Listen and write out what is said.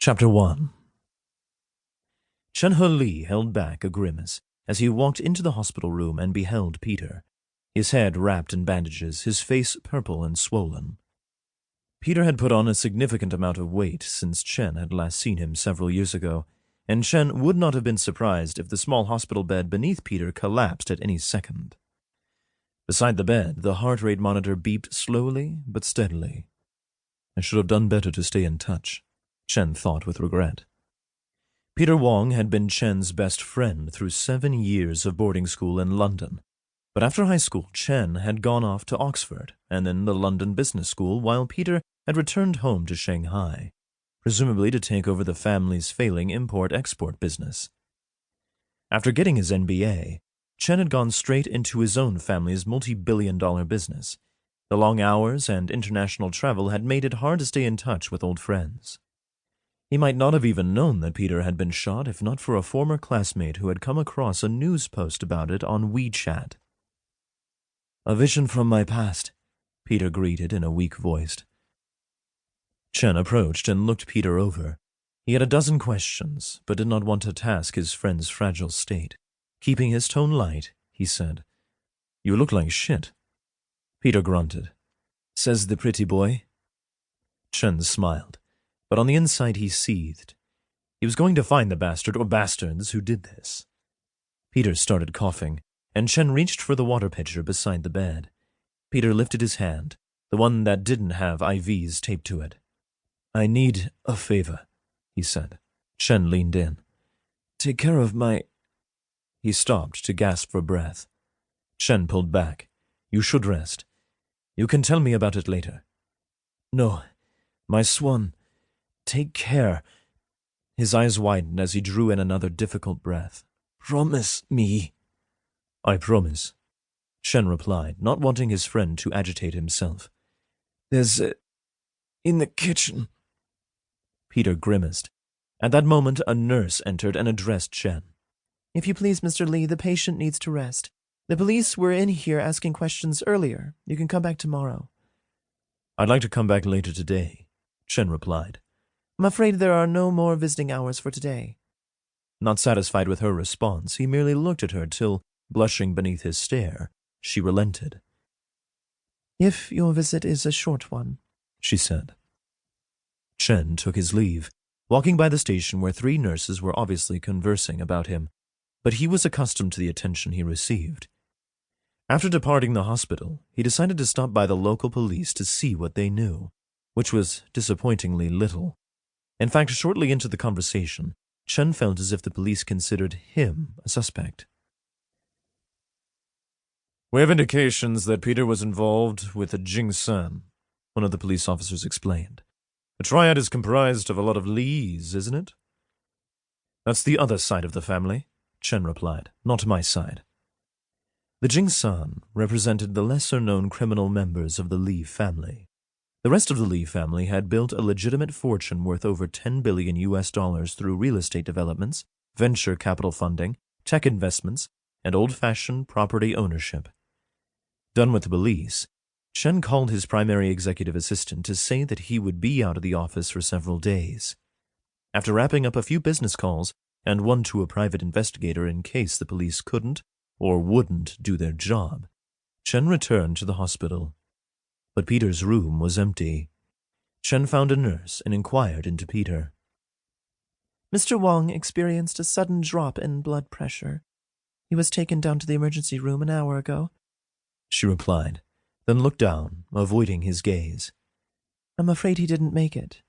Chapter 1. Chen He held back a grimace as he walked into the hospital room and beheld Peter, his head wrapped in bandages, his face purple and swollen. Peter had put on a significant amount of weight since Chen had last seen him several years ago, and Chen would not have been surprised if the small hospital bed beneath Peter collapsed at any second. Beside the bed, the heart rate monitor beeped slowly but steadily. I should have done better to stay in touch, Chen thought with regret. Peter Wong had been Chen's best friend through 7 years of boarding school in London, but after high school, Chen had gone off to Oxford and then the London Business School, while Peter had returned home to Shanghai, presumably to take over the family's failing import-export business. After getting his MBA, Chen had gone straight into his own family's multi-billion-dollar business. The long hours and international travel had made it hard to stay in touch with old friends. He might not have even known that Peter had been shot if not for a former classmate who had come across a news post about it on WeChat. "A vision from my past," Peter greeted in a weak voice. Chen approached and looked Peter over. He had a dozen questions, but did not want to task his friend's fragile state. Keeping his tone light, he said, "You look like shit." Peter grunted. "Says the pretty boy." Chen smiled, but on the inside he seethed. He was going to find the bastard or bastards who did this. Peter started coughing, and Chen reached for the water pitcher beside the bed. Peter lifted his hand, the one that didn't have IVs taped to it. "I need a favor," he said. Chen leaned in. "Take care of my—" He stopped to gasp for breath. Chen pulled back. "You should rest. You can tell me about it later." "No, my swan. Take care." His eyes widened as he drew in another difficult breath. "Promise me." "I promise," Chen replied, not wanting his friend to agitate himself. "There's in the kitchen." Peter grimaced. At that moment, a nurse entered and addressed Chen. "If you please, Mr. Li, the patient needs to rest. The police were in here asking questions earlier. You can come back tomorrow." "I'd like to come back later today," Chen replied. "I'm afraid there are no more visiting hours for today." Not satisfied with her response, he merely looked at her till, blushing beneath his stare, she relented. "If your visit is a short one," she said. Chen took his leave, walking by the station where 3 nurses were obviously conversing about him, but he was accustomed to the attention he received. After departing the hospital, he decided to stop by the local police to see what they knew, which was disappointingly little. In fact, shortly into the conversation, Chen felt as if the police considered him a suspect. "We have indications that Peter was involved with the Jingsan," one of the police officers explained. "The triad is comprised of a lot of Lees, isn't it?" "That's the other side of the family," Chen replied, "not my side." The Jingsan represented the lesser-known criminal members of the Li family. The rest of the Li family had built a legitimate fortune worth over $10 billion through real estate developments, venture capital funding, tech investments, and old-fashioned property ownership. Done with the police, Chen called his primary executive assistant to say that he would be out of the office for several days. After wrapping up a few business calls and one to a private investigator in case the police couldn't or wouldn't do their job, Chen returned to the hospital. But Peter's room was empty. Chen found a nurse and inquired into Peter. "Mr. Wong experienced a sudden drop in blood pressure. He was taken down to the emergency room an hour ago," she replied, then looked down, avoiding his gaze. "I'm afraid he didn't make it.